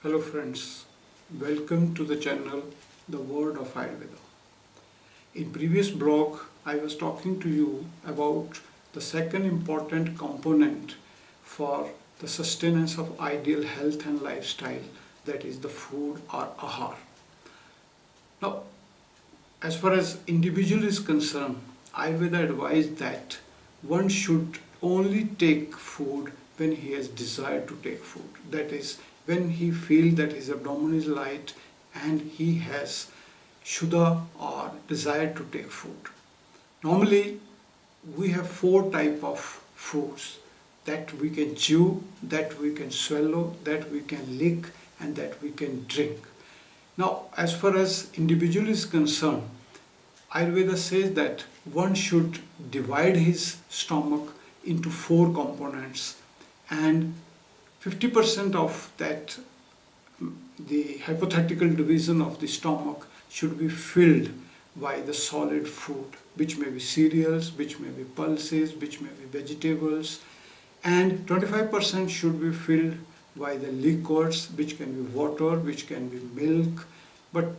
Hello friends, welcome to the channel The Word of Ayurveda. In previous blog, I was talking to you about the second important component for the sustenance of ideal health and lifestyle, that is the food or ahar. Now, as far as individual is concerned, Ayurveda advised that one should only take food when he has desire to take food. That is, when he feels that his abdomen is light and he has shuddha or desire to take food. Normally, we have four type of foods that we can chew, that we can swallow, that we can lick, and that we can drink. Now, as far as individual is concerned, Ayurveda says that one should divide his stomach into four components, and 50% of that, the hypothetical division of the stomach, should be filled by the solid food, which may be cereals, which may be pulses, which may be vegetables, and 25% should be filled by the liquids, which can be water, which can be milk, but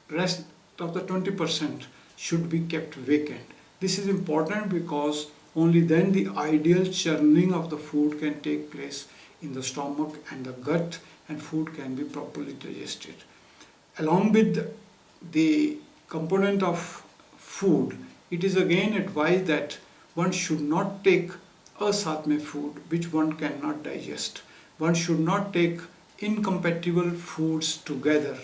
rest of the 20% should be kept vacant. This is important because only then the ideal churning of the food can take place in the stomach and the gut, and food can be properly digested. Along with the component of food, it is again advised that one should not take asatmay food which one cannot digest. One should not take incompatible foods together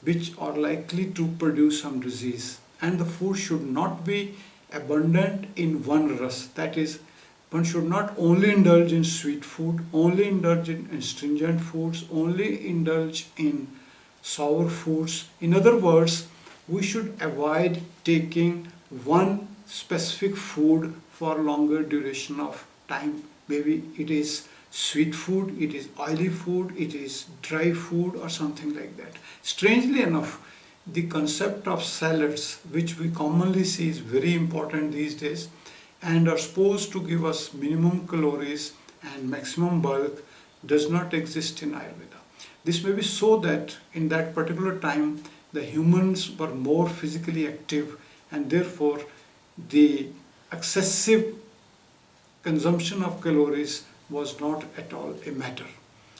which are likely to produce some disease. And the food should not be abundant in one ras. That is, one should not only indulge in sweet food, only indulge in astringent foods, only indulge in sour foods. In other words, we should avoid taking one specific food for longer duration of time. Maybe it is sweet food, it is oily food, it is dry food, or something like that. Strangely enough, the concept of salads, which we commonly see is very important these days and are supposed to give us minimum calories and maximum bulk, does not exist in Ayurveda. This may be so that in that particular time the humans were more physically active, and therefore the excessive consumption of calories was not at all a matter.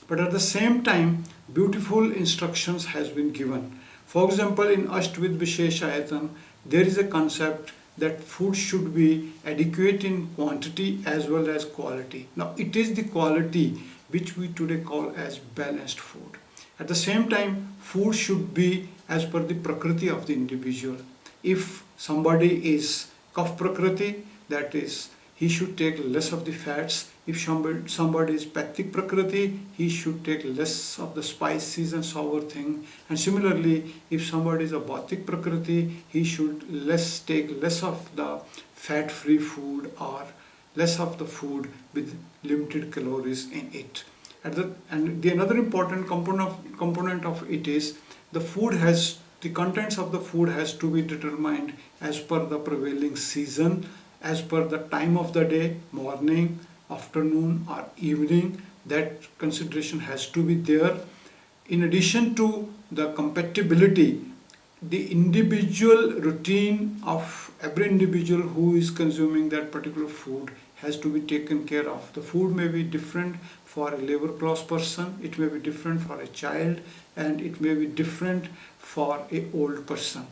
But at the same time, beautiful instructions has been given. For example, in Ashtvid Visheshayatan, there is a concept that food should be adequate in quantity as well as quality. Now, it is the quality which we today call as balanced food. At the same time, food should be as per the prakriti of the individual. If somebody is kapha prakriti, that is, he should take less of the fats. If somebody is Pitta prakriti, he should take less of the spices and sour thing. And similarly, if somebody is a Vatik prakriti, he should take less of the fat-free food or less of the food with limited calories in it. Another important component of it is the contents of the food has to be determined as per the prevailing season, as per the time of the day, morning, afternoon or evening. That consideration has to be there. In addition to the compatibility, the individual routine of every individual who is consuming that particular food has to be taken care of. The food may be different for a labor class person, it may be different for a child, and it may be different for an old person.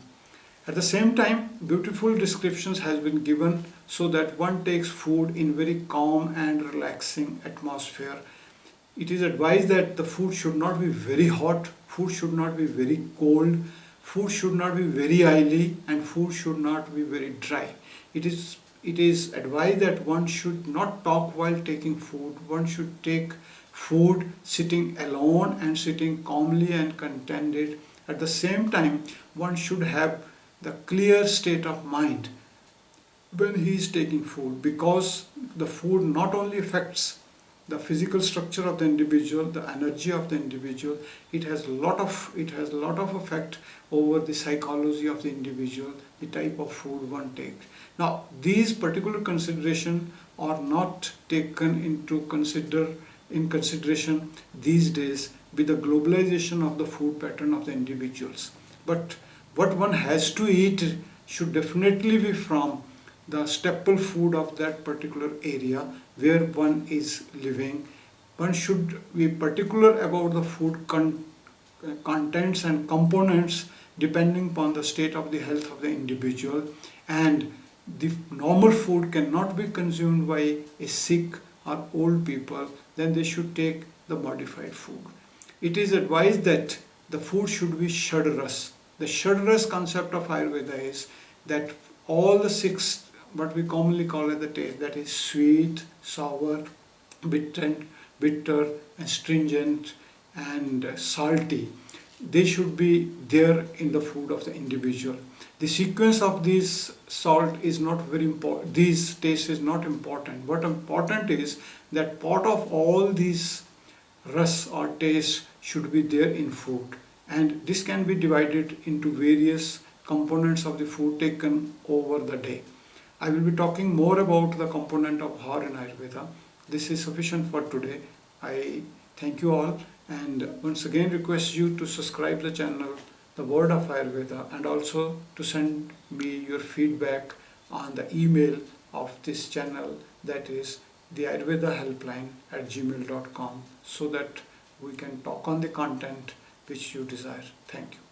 At the same time, beautiful descriptions has been given so that one takes food in very calm and relaxing atmosphere. It is advised that the food should not be very hot, food should not be very cold, food should not be very oily, and food should not be very dry. It is advised that one should not talk while taking food. One should take food sitting alone and sitting calmly and contented. At the same time, one should have the clear state of mind when he is taking food, because the food not only affects the physical structure of the individual, the energy of the individual, it has a lot of effect over the psychology of the individual, the type of food one takes. Now, these particular considerations are not taken into consideration these days with the globalization of the food pattern of the individuals. But what one has to eat should definitely be from the staple food of that particular area where one is living. One should be particular about the food contents and components depending upon the state of the health of the individual, and the normal food cannot be consumed by a sick or old people, then they should take the modified food. It is advised that the food should be Shadras. The Shadras concept of Ayurveda is that all the six, what we commonly call as the taste, that is sweet, sour, bitter, astringent, and salty, they should be there in the food of the individual. The sequence of these salt is not very important, these tastes is not important. What important is that part of all these ras or taste should be there in food, and this can be divided into various components of the food taken over the day. I will be talking more about the component of Har in Ayurveda. This is sufficient for today. I thank you all and once again request you to subscribe the channel The Word of Ayurveda, and also to send me your feedback on the email of this channel, that is the Ayurveda helpline at gmail.com, so that we can talk on the content which you desire. Thank you.